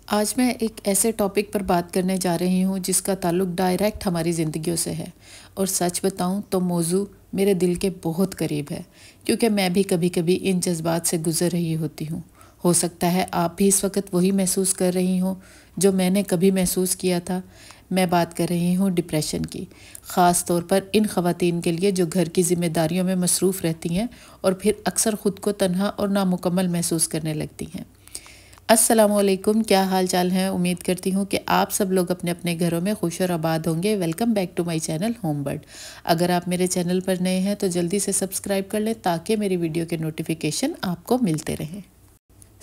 آج میں ایک ایسے ٹاپک پر بات کرنے جا رہی ہوں جس کا تعلق ڈائریکٹ ہماری زندگیوں سے ہے، اور سچ بتاؤں تو موضوع میرے دل کے بہت قریب ہے، کیونکہ میں بھی کبھی کبھی ان جذبات سے گزر رہی ہوتی ہوں۔ ہو سکتا ہے آپ بھی اس وقت وہی محسوس کر رہی ہوں جو میں نے کبھی محسوس کیا تھا۔ میں بات کر رہی ہوں ڈپریشن کی، خاص طور پر ان خواتین کے لیے جو گھر کی ذمہ داریوں میں مصروف رہتی ہیں اور پھر اکثر خود کو تنہا اور نامکمل محسوس کرنے لگتی ہیں۔ السلام علیکم، کیا حال چال ہیں؟ امید کرتی ہوں کہ آپ سب لوگ اپنے اپنے گھروں میں خوش اور آباد ہوں گے۔ Welcome back to my channel Home Bird. اگر آپ میرے چینل پر نئے ہیں تو جلدی سے سبسکرائب کر لیں تاکہ میری ویڈیو کے نوٹیفیکیشن آپ کو ملتے رہیں۔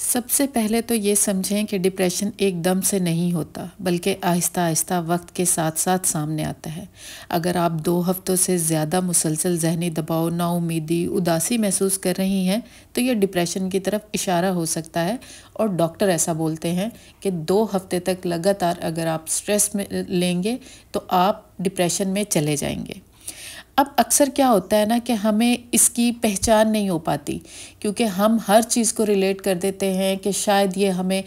سب سے پہلے تو یہ سمجھیں کہ ڈپریشن ایک دم سے نہیں ہوتا، بلکہ آہستہ آہستہ وقت کے ساتھ ساتھ سامنے آتا ہے۔ اگر آپ 2 ہفتوں سے زیادہ مسلسل ذہنی دباؤ، نا امیدی، اداسی محسوس کر رہی ہیں تو یہ ڈپریشن کی طرف اشارہ ہو سکتا ہے، اور ڈاکٹر ایسا بولتے ہیں کہ 2 ہفتے تک لگاتار اگر آپ سٹریس میں لیں گے تو آپ ڈپریشن میں چلے جائیں گے۔ اب اکثر کیا ہوتا ہے نا کہ ہمیں اس کی پہچان نہیں ہو پاتی، کیونکہ ہم ہر چیز کو ریلیٹ کر دیتے ہیں کہ شاید یہ ہمیں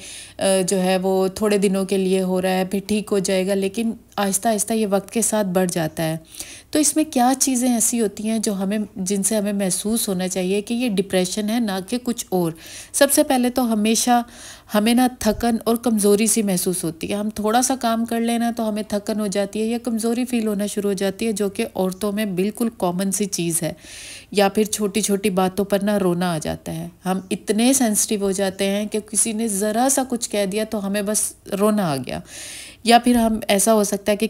جو ہے وہ تھوڑے دنوں کے لیے ہو رہا ہے، پھر ٹھیک ہو جائے گا، لیکن آہستہ آہستہ یہ وقت کے ساتھ بڑھ جاتا ہے۔ تو اس میں کیا چیزیں ایسی ہوتی ہیں جن سے ہمیں محسوس ہونا چاہیے کہ یہ ڈپریشن ہے، نہ کہ کچھ اور۔ سب سے پہلے تو ہمیشہ ہمیں نا تھکن اور کمزوری سی محسوس ہوتی ہے۔ ہم تھوڑا سا کام کر لینا تو ہمیں تھکن ہو جاتی ہے یا کمزوری فیل ہونا شروع ہو جاتی ہے، جو کہ عورتوں میں بالکل کامن سی چیز ہے۔ یا پھر چھوٹی چھوٹی باتوں پر نا رونا آ جاتا ہے۔ ہم اتنے سینسٹیو ہو جاتے ہیں کہ کسی نے ذرا سا کچھ کہہ دیا تو ہمیں بس رونا آ گیا۔ یا پھر ہم ایسا ہو سکتا ہے کہ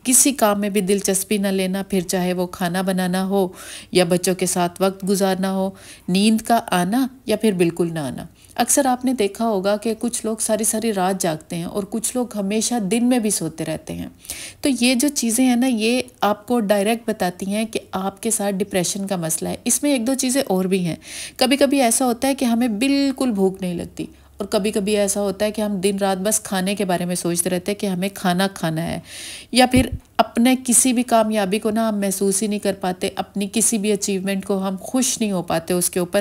کسی کام میں بھی دلچسپی نہ لینا، پھر چاہے وہ کھانا بنانا ہو یا بچوں کے ساتھ وقت گزارنا ہو، نیند کا آنا یا پھر بالکل نہ آنا۔ اکثر آپ نے دیکھا ہوگا کہ کچھ لوگ ساری ساری رات جاگتے ہیں اور کچھ لوگ ہمیشہ دن میں بھی سوتے رہتے ہیں۔ تو یہ جو چیزیں ہیں نا، یہ آپ کو ڈائریکٹ بتاتی ہیں کہ آپ کے ساتھ ڈپریشن کا مسئلہ ہے۔ اس میں 1-2 چیزیں اور بھی ہیں۔ کبھی کبھی ایسا ہوتا ہے کہ ہمیں بالکل بھوک نہیں لگتی، اور کبھی کبھی ایسا ہوتا ہے کہ ہم دن رات بس کھانے کے بارے میں سوچتے رہتے ہیں کہ ہمیں کھانا کھانا ہے، یا پھر اپنے کسی بھی کامیابی کو نا ہم محسوس ہی نہیں کر پاتے، اپنی کسی بھی اچیومنٹ کو ہم خوش نہیں ہو پاتے اس کے اوپر،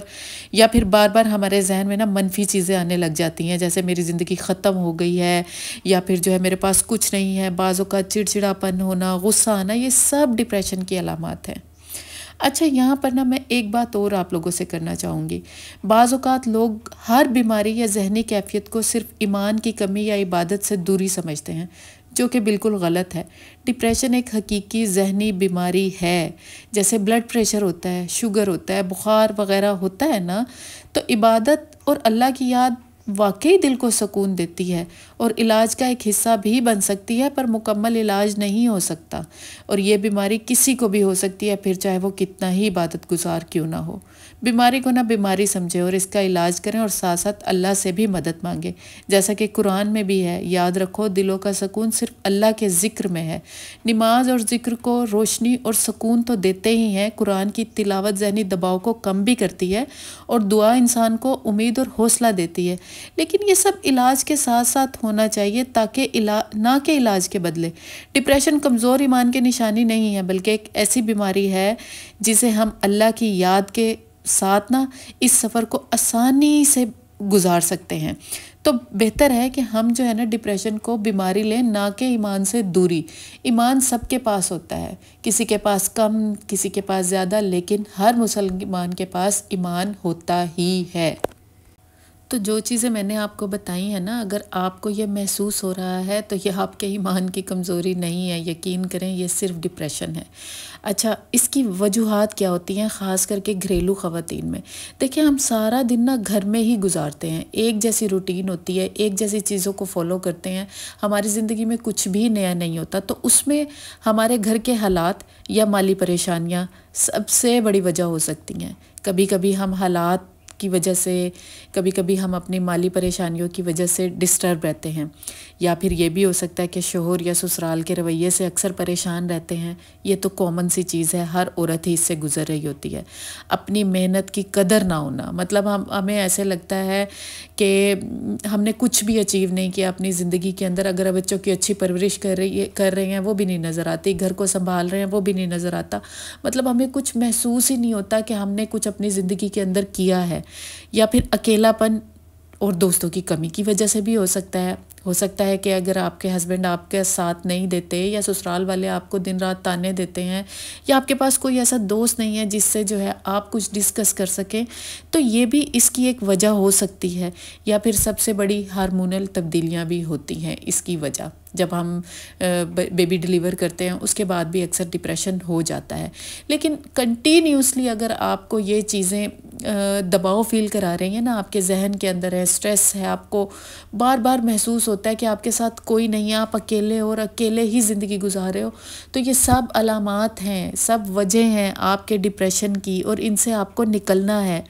یا پھر بار بار ہمارے ذہن میں نا منفی چیزیں آنے لگ جاتی ہیں، جیسے میری زندگی ختم ہو گئی ہے، یا پھر جو ہے میرے پاس کچھ نہیں ہے۔ بعض اوقات چڑچڑاپن ہونا، غصہ آنا، یہ سب ڈپریشن کی علامات ہیں۔ اچھا، یہاں پر نا میں ایک بات اور آپ لوگوں سے کرنا چاہوں گی۔ بعض اوقات لوگ ہر بیماری یا ذہنی کیفیت کو صرف ایمان کی کمی یا عبادت سے دوری سمجھتے ہیں، جو کہ بالکل غلط ہے۔ ڈپریشن ایک حقیقی ذہنی بیماری ہے، جیسے بلڈ پریشر ہوتا ہے، شوگر ہوتا ہے، بخار وغیرہ ہوتا ہے نا۔ تو عبادت اور اللہ کی یاد واقعی دل کو سکون دیتی ہے اور علاج کا ایک حصہ بھی بن سکتی ہے، پر مکمل علاج نہیں ہو سکتا۔ اور یہ بیماری کسی کو بھی ہو سکتی ہے، پھر چاہے وہ کتنا ہی عبادت گزار کیوں نہ ہو۔ بیماری کو نہ بیماری سمجھے اور اس کا علاج کریں، اور ساتھ ساتھ اللہ سے بھی مدد مانگے، جیسا کہ قرآن میں بھی ہے۔ یاد رکھو، دلوں کا سکون صرف اللہ کے ذکر میں ہے۔ نماز اور ذکر کو روشنی اور سکون تو دیتے ہی ہیں، قرآن کی تلاوت ذہنی دباؤ کو کم بھی کرتی ہے، اور دعا انسان کو امید اور حوصلہ دیتی ہے۔ لیکن یہ سب علاج کے ساتھ ساتھ ہونا چاہیے، تاکہ نہ کہ علاج کے بدلے۔ ڈپریشن کمزور ایمان کی نشانی نہیں ہے، بلکہ ایک ایسی بیماری ہے جسے ہم اللہ کی یاد کے ساتھ نا اس سفر کو آسانی سے گزار سکتے ہیں۔ تو بہتر ہے کہ ہم جو ہے نا ڈپریشن کو بیماری لیں، نہ کہ ایمان سے دوری۔ ایمان سب کے پاس ہوتا ہے، کسی کے پاس کم، کسی کے پاس زیادہ، لیکن ہر مسلمان کے پاس ایمان ہوتا ہی ہے۔ تو جو چیزیں میں نے آپ کو بتائی ہیں نا، اگر آپ کو یہ محسوس ہو رہا ہے تو یہ آپ کے ایمان کی کمزوری نہیں ہے، یقین کریں، یہ صرف ڈپریشن ہے۔ اچھا، اس کی وجوہات کیا ہوتی ہیں، خاص کر کے گھریلو خواتین میں؟ دیکھیں، ہم سارا دن نا گھر میں ہی گزارتے ہیں، ایک جیسی روٹین ہوتی ہے، ایک جیسی چیزوں کو فالو کرتے ہیں، ہماری زندگی میں کچھ بھی نیا نہیں ہوتا۔ تو اس میں ہمارے گھر کے حالات یا مالی پریشانیاں سب سے بڑی وجہ ہو سکتی ہیں۔ کبھی کبھی ہم حالات کی وجہ سے، کبھی کبھی ہم اپنی مالی پریشانیوں کی وجہ سے ڈسٹرب رہتے ہیں، یا پھر یہ بھی ہو سکتا ہے کہ شوہر یا سسرال کے رویے سے اکثر پریشان رہتے ہیں۔ یہ تو کامن سی چیز ہے، ہر عورت ہی اس سے گزر رہی ہوتی ہے۔ اپنی محنت کی قدر نہ ہونا، مطلب ہمیں ایسے لگتا ہے کہ ہم نے کچھ بھی اچیو نہیں کیا اپنی زندگی کے اندر۔ اگر بچوں کی اچھی پرورش کر رہے ہیں وہ بھی نہیں نظر آتی، گھر کو سنبھال رہے ہیں وہ بھی نہیں نظر آتا، مطلب ہمیں کچھ محسوس ہی نہیں ہوتا کہ ہم نے کچھ اپنی زندگی کے اندر کیا ہے۔ یا پھر اکیلا پن اور دوستوں کی کمی کی وجہ سے بھی ہو سکتا ہے۔ ہو سکتا ہے کہ اگر آپ کے ہسبینڈ آپ کے ساتھ نہیں دیتے یا سسرال والے آپ کو دن رات تانے دیتے ہیں یا آپ کے پاس کوئی ایسا دوست نہیں ہے جس سے جو ہے آپ کچھ ڈسکس کر سکیں، تو یہ بھی اس کی ایک وجہ ہو سکتی ہے۔ یا پھر سب سے بڑی ہارمونل تبدیلیاں بھی ہوتی ہیں اس کی وجہ، جب ہم بیبی ڈیلیور کرتے ہیں اس کے بعد بھی اکثر ڈپریشن ہو جاتا ہے۔ لیکن کنٹینیوسلی اگر آپ کو یہ چیزیں دباؤ فیل کرا رہی ہیں نا، آپ کے ذہن کے اندر ہے، اسٹریس ہے، آپ کو بار بار محسوس ہوتا ہے کہ آپ کے ساتھ کوئی نہیں ہے، آپ اکیلے اور اکیلے ہی زندگی گزار رہے ہو، تو یہ سب علامات ہیں، سب وجہ ہیں آپ کے ڈپریشن کی، اور ان سے آپ کو نکلنا ہے۔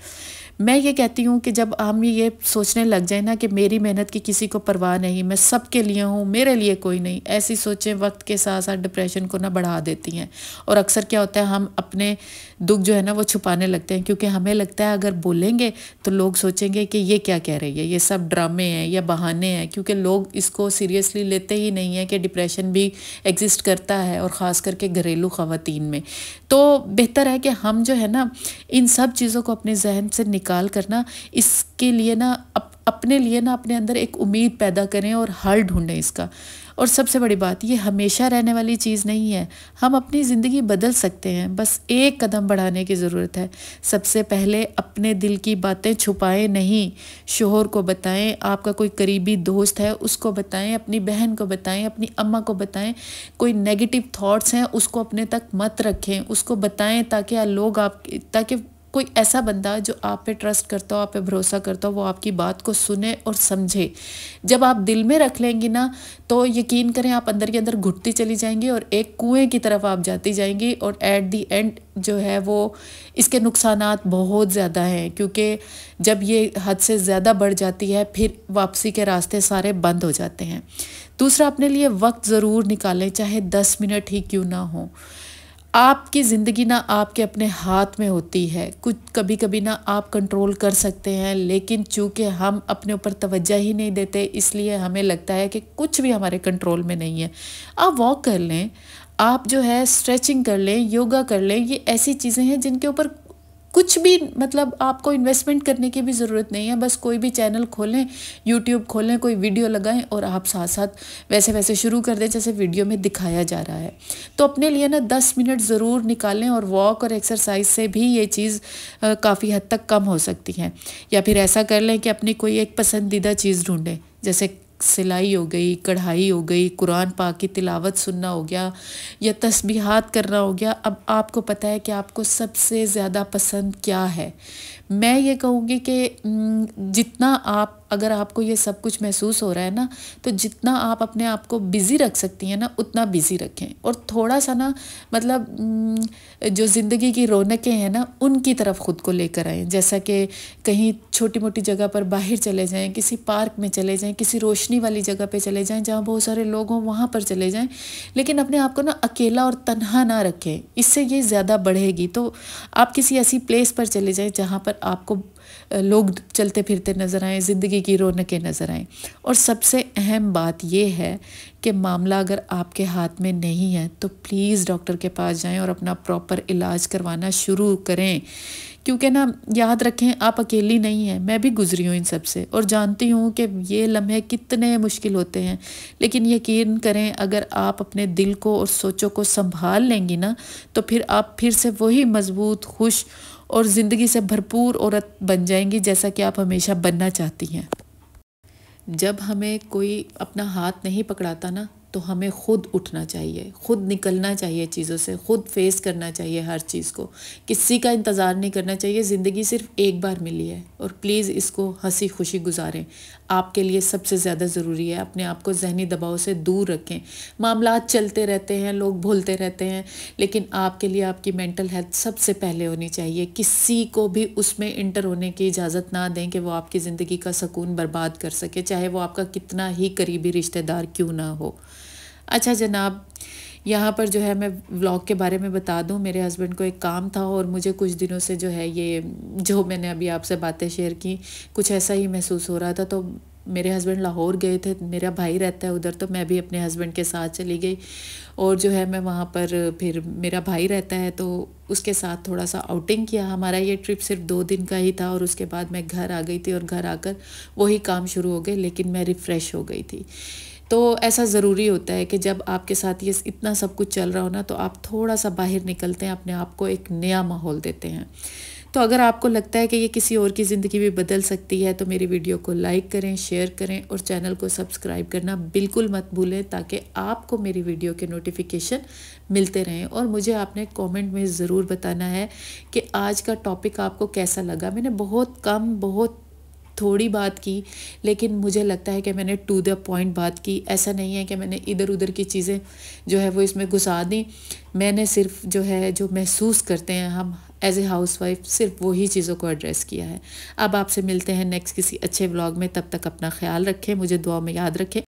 میں یہ کہتی ہوں کہ جب ہم یہ سوچنے لگ جائیں نا کہ میری محنت کی کسی کو پرواہ نہیں، میں سب کے لیے ہوں، میرے لیے کوئی نہیں، ایسی سوچیں وقت کے ساتھ ساتھ ڈپریشن کو نہ بڑھا دیتی ہیں۔ اور اکثر کیا ہوتا ہے، ہم اپنے دکھ جو ہے نا وہ چھپانے لگتے ہیں، کیونکہ ہمیں لگتا ہے اگر بولیں گے تو لوگ سوچیں گے کہ یہ کیا کہہ رہی ہے، یہ سب ڈرامے ہیں یا بہانے ہیں، کیونکہ لوگ اس کو سیریسلی لیتے ہی نہیں ہیں کہ ڈپریشن بھی ایگزسٹ کرتا ہے، اور خاص کر کے گھریلو خواتین میں۔ تو بہتر ہے کہ ہم جو ہے نا ان سب چیزوں کو اپنے ذہن سے نکال کرنا، اس کے لیے نا اپنے لیے نا اپنے اندر ایک امید پیدا کریں اور حل ڈھونڈیں اس کا۔ اور سب سے بڑی بات، یہ ہمیشہ رہنے والی چیز نہیں ہے، ہم اپنی زندگی بدل سکتے ہیں، بس ایک قدم بڑھانے کی ضرورت ہے۔ سب سے پہلے اپنے دل کی باتیں چھپائیں نہیں، شوہر کو بتائیں، آپ کا کوئی قریبی دوست ہے اس کو بتائیں، اپنی بہن کو بتائیں، اپنی اماں کو بتائیں، کوئی نیگیٹو تھاٹس ہیں اس کو اپنے تک مت رکھیں، اس کو بتائیں تاکہ کوئی ایسا بندہ جو آپ پہ ٹرسٹ کرتا ہو، آپ پہ بھروسہ کرتا ہو، وہ آپ کی بات کو سنے اور سمجھے۔ جب آپ دل میں رکھ لیں گی نا تو یقین کریں آپ اندر کے اندر گھٹتی چلی جائیں گی اور ایک کنویں کی طرف آپ جاتی جائیں گی، اور ایٹ دی اینڈ جو ہے وہ اس کے نقصانات بہت زیادہ ہیں، کیونکہ جب یہ حد سے زیادہ بڑھ جاتی ہے پھر واپسی کے راستے سارے بند ہو جاتے ہیں۔ دوسرا، اپنے لیے وقت ضرور نکالیں، چاہے 10 منٹ ہی کیوں نہ ہو۔ آپ کی زندگی نہ آپ کے اپنے ہاتھ میں ہوتی ہے، کچھ کبھی کبھی نہ آپ کنٹرول کر سکتے ہیں، لیکن چونکہ ہم اپنے اوپر توجہ ہی نہیں دیتے اس لیے ہمیں لگتا ہے کہ کچھ بھی ہمارے کنٹرول میں نہیں ہے۔ آپ واک کر لیں، آپ جو ہے اسٹریچنگ کر لیں، یوگا کر لیں، یہ ایسی چیزیں ہیں جن کے اوپر کچھ بھی آپ کو انویسٹمنٹ کرنے کی بھی ضرورت نہیں ہے، بس کوئی بھی چینل کھولیں، یوٹیوب کھولیں، کوئی ویڈیو لگائیں اور آپ ساتھ ساتھ ویسے شروع کر دیں جیسے ویڈیو میں دکھایا جا رہا ہے۔ تو اپنے لیے نا 10 منٹ ضرور نکالیں، اور واک اور ایکسرسائز سے بھی یہ چیز کافی حد تک کم ہو سکتی ہے۔ یا پھر ایسا کر لیں کہ اپنی کوئی ایک پسندیدہ چیز ڈھونڈیں، جیسے سلائی ہو گئی، کڑھائی ہو گئی، قرآن پاک کی تلاوت سننا ہو گیا، یا تسبیحات کرنا ہو گیا۔ اب آپ کو پتہ ہے کہ آپ کو سب سے زیادہ پسند کیا ہے۔ میں یہ کہوں گی کہ جتنا اگر آپ کو یہ سب کچھ محسوس ہو رہا ہے نا، تو جتنا آپ اپنے آپ کو بزی رکھ سکتی ہیں نا اتنا بزی رکھیں، اور تھوڑا سا نا جو زندگی کی رونقیں ہیں نا ان کی طرف خود کو لے کر آئیں، جیسا کہ کہیں چھوٹی موٹی جگہ پر باہر چلے جائیں، کسی پارک میں چلے جائیں، کسی روشنی والی جگہ پہ چلے جائیں جہاں بہت سارے لوگ ہوں، وہاں پر چلے جائیں، لیکن اپنے آپ کو نا اکیلا اور تنہا نہ رکھیں، اس سے یہ زیادہ بڑھے گی۔ تو آپ کسی ایسی پلیس پر چلے جائیں جہاں پر آپ کو لوگ چلتے پھرتے نظر آئیں، زندگی کی رونقیں نظر آئیں۔ اور سب سے اہم بات یہ ہے کہ معاملہ اگر آپ کے ہاتھ میں نہیں ہے تو پلیز ڈاکٹر کے پاس جائیں اور اپنا پراپر علاج کروانا شروع کریں، کیونکہ نا یاد رکھیں آپ اکیلی نہیں ہیں، میں بھی گزری ہوں ان سب سے اور جانتی ہوں کہ یہ لمحے کتنے مشکل ہوتے ہیں، لیکن یقین کریں اگر آپ اپنے دل کو اور سوچوں کو سنبھال لیں گی نا تو پھر آپ پھر سے وہی مضبوط، خوش اور زندگی سے بھرپور عورت بن جائیں گی جیسا کہ آپ ہمیشہ بننا چاہتی ہیں۔ جب ہمیں کوئی اپنا ہاتھ نہیں پکڑاتا نا تو ہمیں خود اٹھنا چاہیے، خود نکلنا چاہیے چیزوں سے، خود فیس کرنا چاہیے ہر چیز کو، کسی کا انتظار نہیں کرنا چاہیے۔ زندگی صرف ایک بار ملی ہے اور پلیز اس کو ہنسی خوشی گزاریں، آپ کے لیے سب سے زیادہ ضروری ہے۔ اپنے آپ کو ذہنی دباؤ سے دور رکھیں، معاملات چلتے رہتے ہیں، لوگ بھولتے رہتے ہیں، لیکن آپ کے لیے آپ کی مینٹل ہیلتھ سب سے پہلے ہونی چاہیے۔ کسی کو بھی اس میں انٹر ہونے کی اجازت نہ دیں کہ وہ آپ کی زندگی کا سکون برباد کر سکے، چاہے وہ آپ کا کتنا ہی قریبی رشتہ دار کیوں نہ ہو۔ اچھا جناب، یہاں پر جو ہے میں ولاگ کے بارے میں بتا دوں، میرے ہسبینڈ کو ایک کام تھا اور مجھے کچھ دنوں سے جو ہے یہ جو میں نے ابھی آپ سے باتیں شیئر کی کچھ ایسا ہی محسوس ہو رہا تھا، تو میرے ہسبینڈ لاہور گئے تھے، میرا بھائی رہتا ہے ادھر، تو میں بھی اپنے ہسبینڈ کے ساتھ چلی گئی، اور جو ہے میں وہاں پر پھر میرا بھائی رہتا ہے تو اس کے ساتھ تھوڑا سا آؤٹنگ کیا۔ ہمارا یہ ٹرپ صرف 2 دن کا ہی تھا، اور اس کے بعد میں گھر آ گئی تھی، اور گھر آ کر وہی کام شروع ہو گئے، لیکن میں ریفریش ہو گئی تھی۔ تو ایسا ضروری ہوتا ہے کہ جب آپ کے ساتھ یہ اتنا سب کچھ چل رہا ہو نا، تو آپ تھوڑا سا باہر نکلتے ہیں، اپنے آپ کو ایک نیا ماحول دیتے ہیں۔ تو اگر آپ کو لگتا ہے کہ یہ کسی اور کی زندگی بھی بدل سکتی ہے، تو میری ویڈیو کو لائک کریں، شیئر کریں، اور چینل کو سبسکرائب کرنا بالکل مت بھولیں، تاکہ آپ کو میری ویڈیو کے نوٹیفیکیشن ملتے رہیں۔ اور مجھے آپ نے کومنٹ میں ضرور بتانا ہے کہ آج کا ٹاپک آپ کو کیسا لگا۔ میں نے بہت تھوڑی بات کی، لیکن مجھے لگتا ہے کہ میں نے ٹو دا پوائنٹ بات کی۔ ایسا نہیں ہے کہ میں نے ادھر ادھر کی چیزیں جو ہے وہ اس میں گھسا دیں۔ میں نے صرف جو ہے جو محسوس کرتے ہیں ہم ایز اے ہاؤس وائف، صرف وہی چیزوں کو ایڈریس کیا ہے۔ اب آپ سے ملتے ہیں نیکسٹ کسی اچھے ولاگ میں، تب تک اپنا خیال رکھیں، مجھے دعا میں یاد رکھیں۔